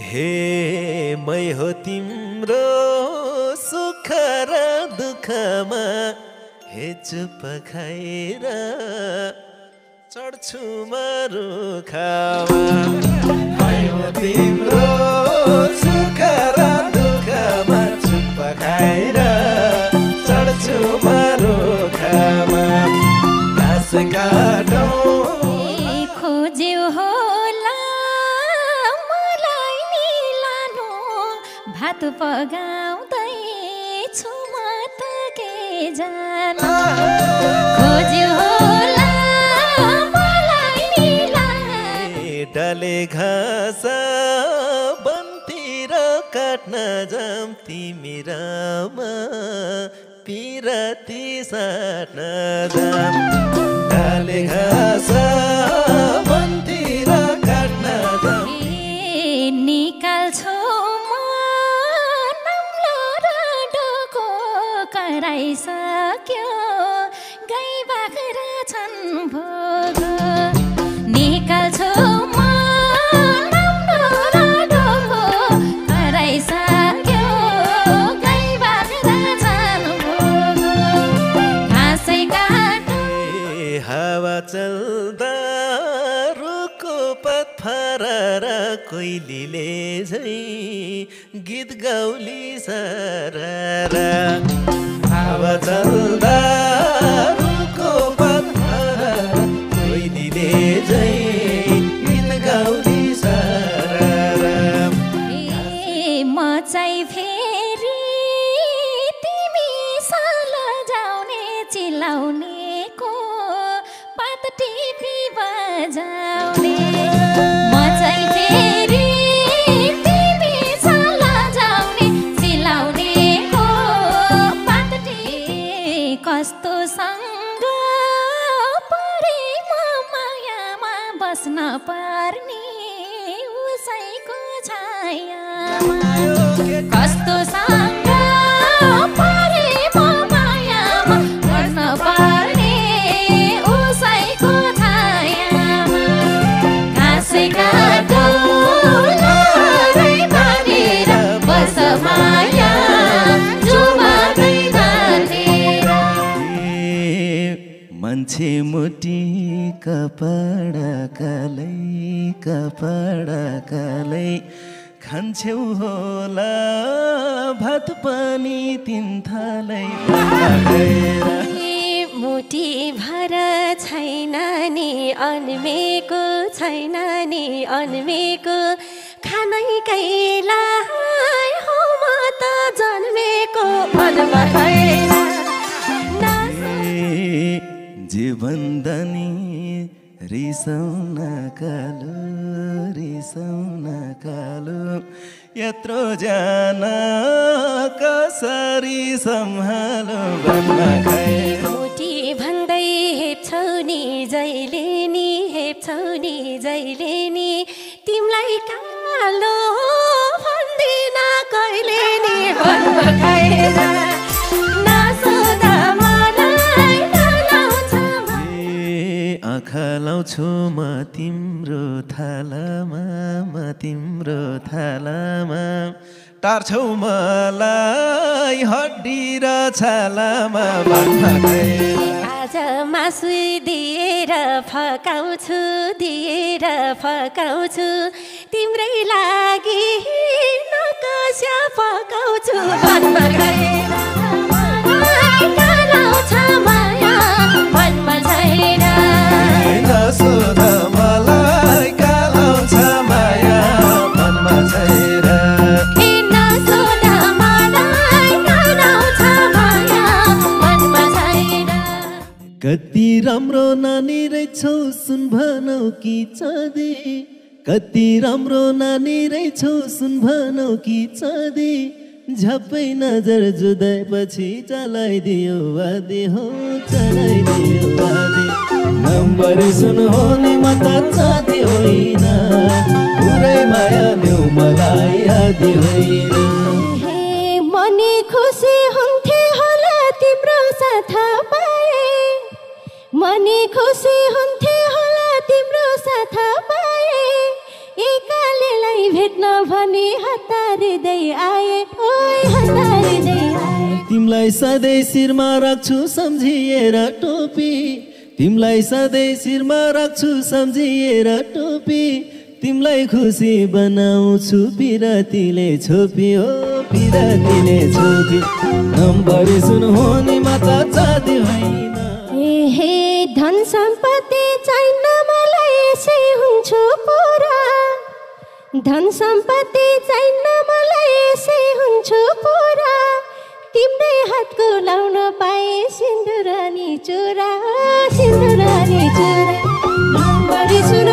हे मै हो तिम्रो सुख र दुःखमा हे चुप खाएर चढ्छु म रुखमा मै हो तिम्रो सुख र दुःखमा चुप खाएर चढ्छु म रुखमा घाँस काटौँ खोज्यो होला मलाई नि लानु भात पगाउँदैछु म त के जानु खोज्यो होला मलाई नि लानु डले घाँस बनतिर काट्न जाम तिमी रामा पिराती साट्न जाम डले घाँस बनतिर काट्न जाम निकाल्छु म नम्लो र डोको कराइसक्यो गाई बाख्रा छन् भोग निकाल्छु म नम्लो र डोको कराइसक्यो गाई बाख्रा छन् भोग घाँसै काटौँ हावा चल्दा रुखको पात फरार कोइलीले झै गीत गाउली सररा हावा चल्दा रुखको पात फरार कोइलीले झै गीत गाउली सररा म चाहिँ फेरि तिमी सल जाउने चिलाउनेको पात टिपी बजाउने म चाहिँ फेरि तिमी सल जाउने चिलाउनेको पात टिपी कस्तो सँग परे म मायामा बस्न पर्ने उसैको छायामा कस्तो सँग परे म मायामा बस्न पर्ने उसैको छायामा घाँसै काटौँ लारै बाँधेर बस माया जुमाकै बाँधेर मान्छे मुटी कपडा कालै खान्छौ होला भात पानी तिन थालै मुठी भर छैन नि अन्मेको छैन नि अन्मेको खानै कैलाई हो म त जन्मेको मनमा छैन जीवनदानी रिसाउन कालो यत्रो जान कसरी सम्हालो भन्न खैर मुठी भन्दै हेप्छौ नि जहिले नि तिमीलाई कालो भन्दिन कहिले नि भन्न खैर आँखा लाउँछु म तिम्रो थालामा टार्छौ मलाई हड्डी र छालामा आज मासु दिएर फकाउँछु तिम्रै लागि नकस्या पकाउँछु मनमा छैन नसोध मलाई कालाउँछ माया मनमा छैन कति राम्रो नानी रहेछौ सुन भनौ कि चदी कति राम्रो नानी रहेछौ सुन भनौ कि चदी झप्पै नजर जुदाएपछि चलाइदियो वादी हो चलाइदियो वादी नम्बर सुन हो नि म त चाहती होइन पुरै माया देऊ मलाई आदि होइन मनी खुसी हुन्थे होला तिम्रो साथ पाए मनी खुसी हुन्थे होला तिम्रो साथ पाए एकालेलाई भेट भेट्न भनी हतारिँदै आए ओइ हतारिँदै आए तिमलाई सधैँ शिरमा राख्छु सम्झिएर टोपी तिमलाई सधैँ शिरमा राख्छु सम्झिएर टोपी तिमलाई खुसी बनाउँछु पिरातीले छोपी हो पिरातीले छोपी नम्बरी सुन हो नि माता जाति होइन हे धन सम्पत्ति चाहिन्न मलाई यसै हुन्छु पुरा धन सम्पत्ति चाहिन्न मलाई यसै हुन्छु पुरा तिम्रै हातको लाउन पाए सिन्दुरानी चुरा नम्बरी सुन